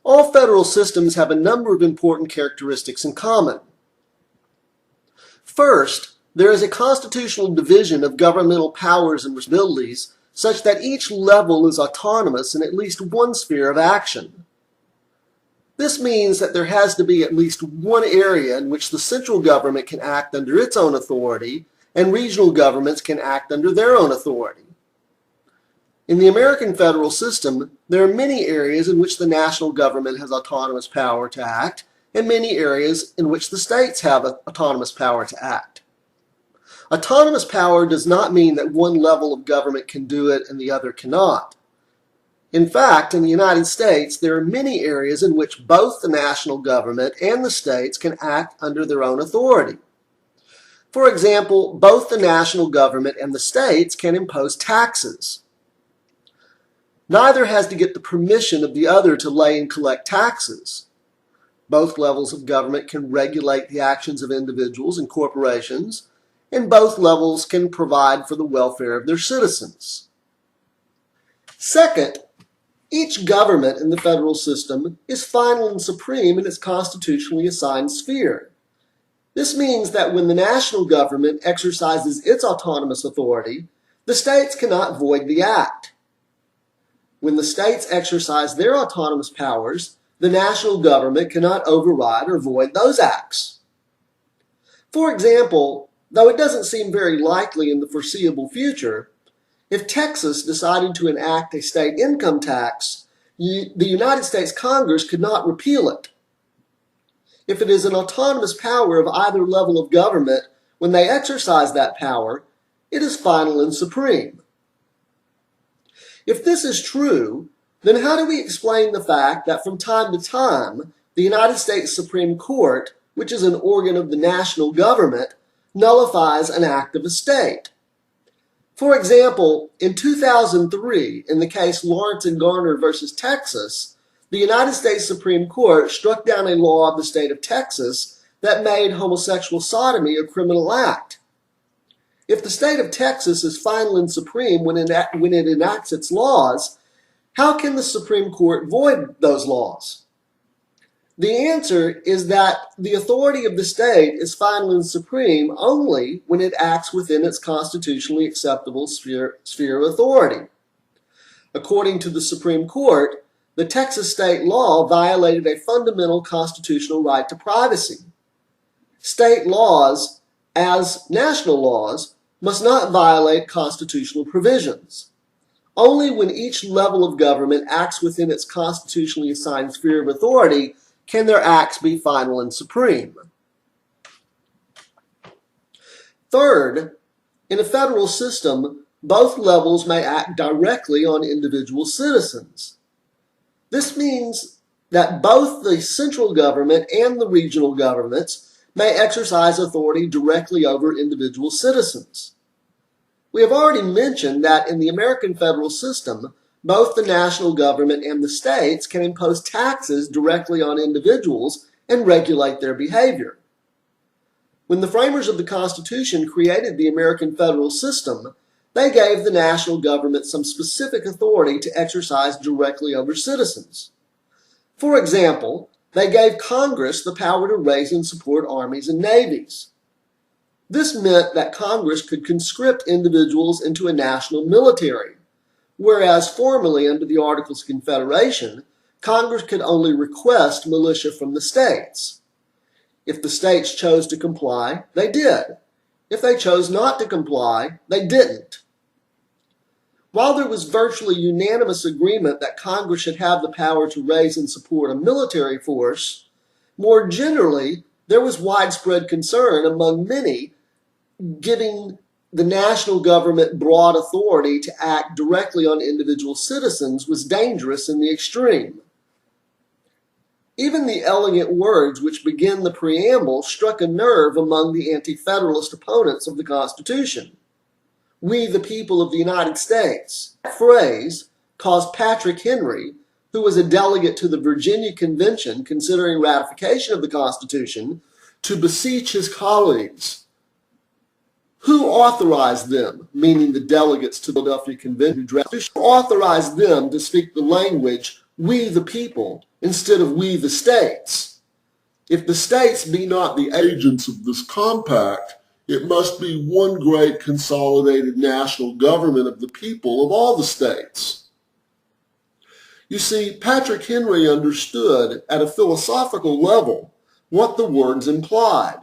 All federal systems have a number of important characteristics in common. First, there is a constitutional division of governmental powers and responsibilities such that each level is autonomous in at least one sphere of action. This means that there has to be at least one area in which the central government can act under its own authority and regional governments can act under their own authority. In the American federal system, there are many areas in which the national government has autonomous power to act, and many areas in which the states have autonomous power to act. Autonomous power does not mean that one level of government can do it and the other cannot. In fact, in the United States, there are many areas in which both the national government and the states can act under their own authority. For example, both the national government and the states can impose taxes. Neither has to get the permission of the other to lay and collect taxes. Both levels of government can regulate the actions of individuals and corporations, and both levels can provide for the welfare of their citizens. Second, each government in the federal system is final and supreme in its constitutionally assigned sphere. This means that when the national government exercises its autonomous authority, the states cannot void the act. When the states exercise their autonomous powers, the national government cannot override or void those acts. For example, though it doesn't seem very likely in the foreseeable future, if Texas decided to enact a state income tax, the United States Congress could not repeal it. If it is an autonomous power of either level of government, when they exercise that power, it is final and supreme. If this is true, then how do we explain the fact that from time to time, the United States Supreme Court, which is an organ of the national government, nullifies an act of a state? For example, in 2003, in the case Lawrence and Garner versus Texas, the United States Supreme Court struck down a law of the state of Texas that made homosexual sodomy a criminal act. If the state of Texas is final and supreme when it enacts its laws, how can the Supreme Court void those laws? The answer is that the authority of the state is final and supreme only when it acts within its constitutionally acceptable sphere of authority. According to the Supreme Court, the Texas state law violated a fundamental constitutional right to privacy. State laws, as national laws, must not violate constitutional provisions. Only when each level of government acts within its constitutionally assigned sphere of authority can their acts be final and supreme. Third, in a federal system, both levels may act directly on individual citizens. This means that both the central government and the regional governments may exercise authority directly over individual citizens. We have already mentioned that in the American federal system, both the national government and the states can impose taxes directly on individuals and regulate their behavior. When the framers of the Constitution created the American federal system, they gave the national government some specific authority to exercise directly over citizens. For example, they gave Congress the power to raise and support armies and navies. This meant that Congress could conscript individuals into a national military, whereas formerly under the Articles of Confederation, Congress could only request militia from the states. If the states chose to comply, they did. If they chose not to comply, they didn't. While there was virtually unanimous agreement that Congress should have the power to raise and support a military force, more generally, there was widespread concern among many giving the national government broad authority to act directly on individual citizens was dangerous in the extreme. Even the elegant words which begin the preamble struck a nerve among the anti-federalist opponents of the Constitution. "We, the people of the United States." That phrase caused Patrick Henry, who was a delegate to the Virginia Convention considering ratification of the Constitution, to beseech his colleagues. Who authorized them, meaning the delegates to the Philadelphia Convention, who authorized them to speak the language we the people instead of we the states. If the states be not the agents of this compact, it must be one great consolidated national government of the people of all the states. You see, Patrick Henry understood at a philosophical level what the words implied.